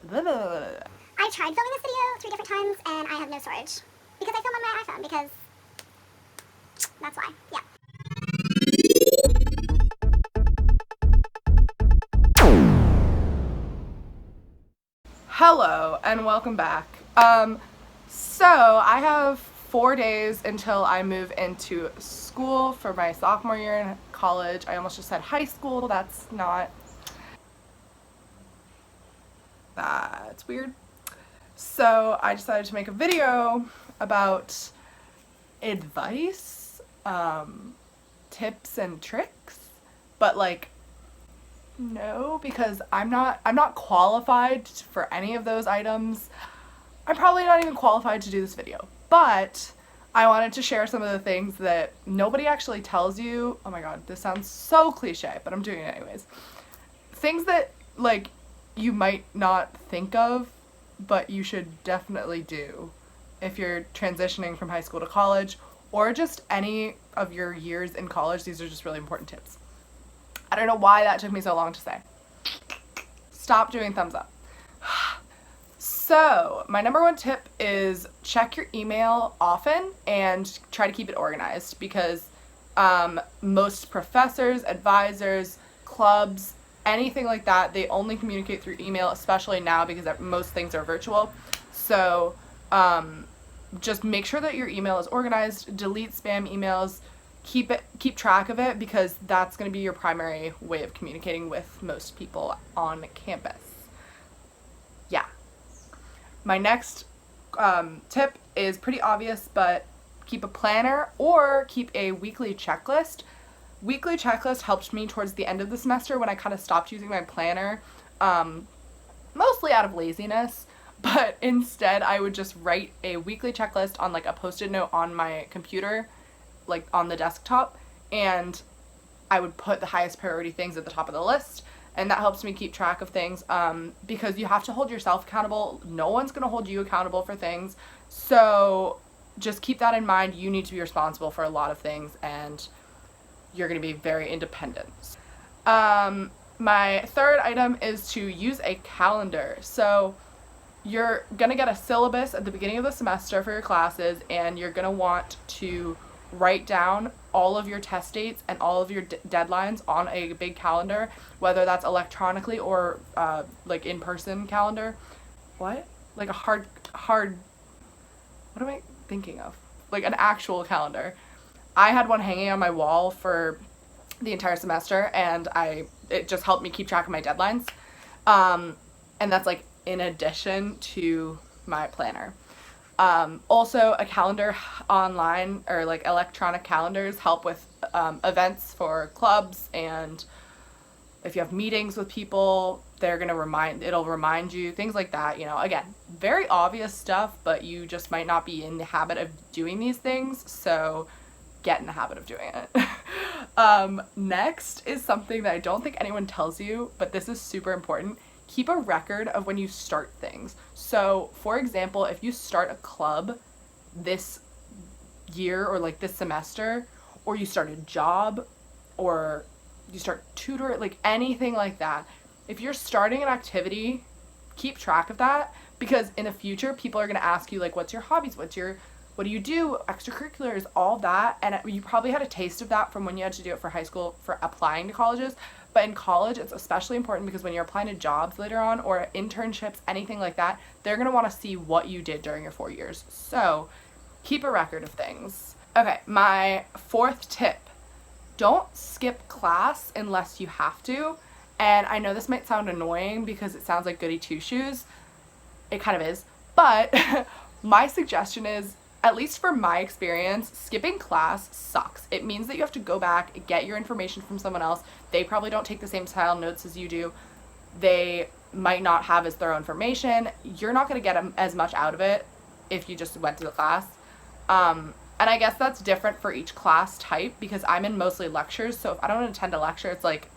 I tried filming this video 3 different times and I have no storage. Because I film on my iPhone because that's why. Yeah. Hello and welcome back. So I have 4 days until I move into school for my sophomore year in college. I almost just said high school. That's weird. So I decided to make a video about advice, tips and tricks, but like no, because I'm not qualified for any of those items. I'm probably not even qualified to do this video, but I wanted to share some of the things that nobody actually tells you. Oh my god, this sounds so cliche, but I'm doing it anyways. Things that like you might not think of, but you should definitely do if you're transitioning from high school to college or just any of your years in college. These are just really important tips. I don't know why that took me so long to say. Stop doing thumbs up. So, my number one tip is check your email often and try to keep it organized, because most professors, advisors, clubs, anything like that, they only communicate through email, especially now because most things are virtual. So, just make sure that your email is organized, delete spam emails, keep track of it, because that's going to be your primary way of communicating with most people on campus. Yeah. My next tip is pretty obvious, but keep a planner or keep a weekly checklist. Weekly checklist helped me towards the end of the semester when I kind of stopped using my planner, mostly out of laziness, but instead I would just write a weekly checklist on like a post-it note on my computer, like on the desktop, and I would put the highest priority things at the top of the list, and that helps me keep track of things, because you have to hold yourself accountable. No one's going to hold you accountable for things, so just keep that in mind. You need to be responsible for a lot of things, and you're going to be very independent. My third item is to use a calendar. So you're going to get a syllabus at the beginning of the semester for your classes, and you're going to want to write down all of your test dates and all of your deadlines on a big calendar, whether that's electronically or like in-person calendar. What? Like a hard, what am I thinking of? Like an actual calendar. I had one hanging on my wall for the entire semester, and it just helped me keep track of my deadlines. And that's like in addition to my planner. Also, a calendar online, or like electronic calendars, help with events for clubs, and if you have meetings with people, it'll remind you, things like that. You know, again, very obvious stuff, but you just might not be in the habit of doing these things, so get in the habit of doing it. Next is something that I don't think anyone tells you, but this is super important. Keep a record of when you start things. So, for example, if you start a club this year or like this semester, or you start a job, or you start tutor, like anything like that, if you're starting an activity, keep track of that, because in the future people are going to ask you like, what's your hobbies, what do you do, extracurriculars, all that, and you probably had a taste of that from when you had to do it for high school for applying to colleges. But in college, it's especially important, because when you're applying to jobs later on, or internships, anything like that, they're going to want to see what you did during your 4 years. So keep a record of things. Okay, my fourth tip: don't skip class unless you have to. And I know this might sound annoying because it sounds like goody two-shoes. It kind of is. But my suggestion is, at least for my experience, skipping class sucks. It means that you have to go back, get your information from someone else. They probably don't take the same style notes as you do. They might not have as thorough information. You're not going to get as much out of it if you just went to the class. And I guess that's different for each class type, because I'm in mostly lectures, so if I don't attend a lecture, it's like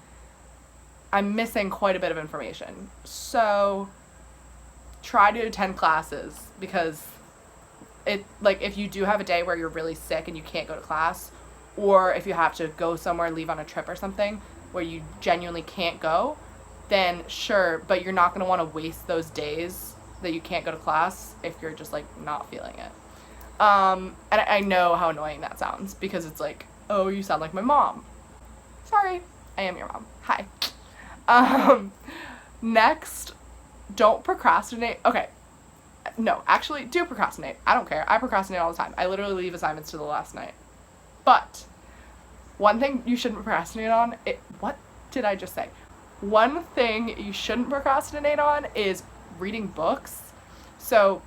I'm missing quite a bit of information. So try to attend classes, because if you do have a day where you're really sick and you can't go to class, or if you have to go somewhere, leave on a trip or something where you genuinely can't go, then sure, but you're not going to want to waste those days that you can't go to class if you're just like not feeling it. And I know how annoying that sounds because it's like, oh, you sound like my mom. Sorry, I am your mom. Hi. Next, don't procrastinate. Okay. No, actually, do procrastinate. I don't care. I procrastinate all the time. I literally leave assignments to the last night. But one thing you shouldn't procrastinate on, what did I just say? One thing you shouldn't procrastinate on is reading books. So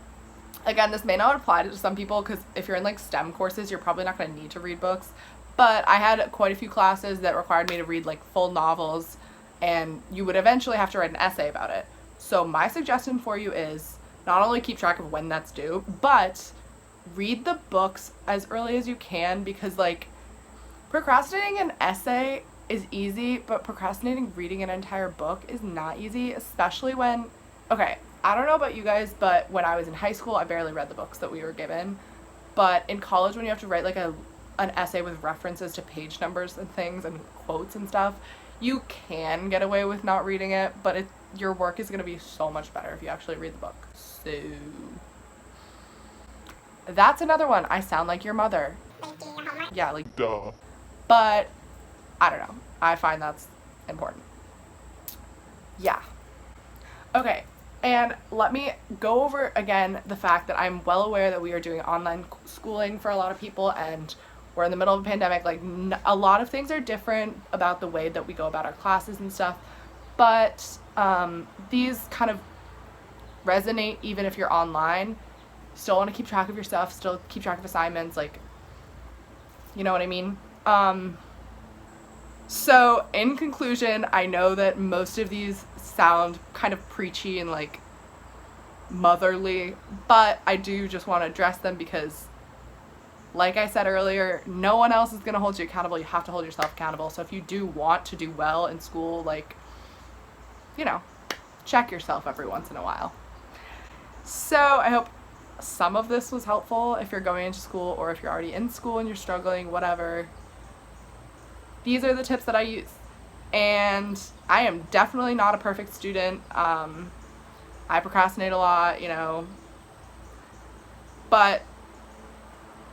again, this may not apply to some people because if you're in like STEM courses, you're probably not going to need to read books. But I had quite a few classes that required me to read like full novels, and you would eventually have to write an essay about it. So my suggestion for you is not only keep track of when that's due, but read the books as early as you can, because like procrastinating an essay is easy, but procrastinating reading an entire book is not easy, especially when, okay, I don't know about you guys, but when I was in high school, I barely read the books that we were given. But in college, when you have to write like an essay with references to page numbers and things and quotes and stuff, you can get away with not reading it, but your work is going to be so much better if you actually read the book. So that's another one. I sound like your mother. Yeah, like duh. But I don't know. I find that's important. Yeah. Okay. And let me go over again the fact that I'm well aware that we are doing online schooling for a lot of people, and we're in the middle of a pandemic. Like a lot of things are different about the way that we go about our classes and stuff, but these kind of resonate even if you're online. Still want to keep track of your stuff, still keep track of assignments, like, you know what I mean? So in conclusion, I know that most of these sound kind of preachy and like motherly, but I do just want to address them because, like I said earlier, no one else is going to hold you accountable. You have to hold yourself accountable. So if you do want to do well in school, like, you know, check yourself every once in a while. So I hope some of this was helpful if you're going into school, or if you're already in school and you're struggling, whatever. These are the tips that I use. And I am definitely not a perfect student. I procrastinate a lot, you know, but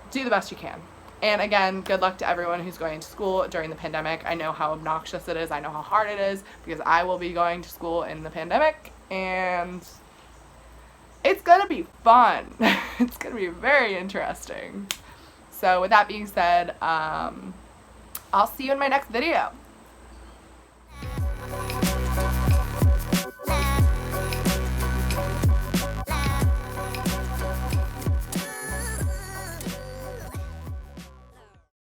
do the best you can. And again, good luck to everyone who's going to school during the pandemic. I know how obnoxious it is. I know how hard it is because I will be going to school in the pandemic, and it's going to be fun. It's going to be very interesting. So with that being said, I'll see you in my next video.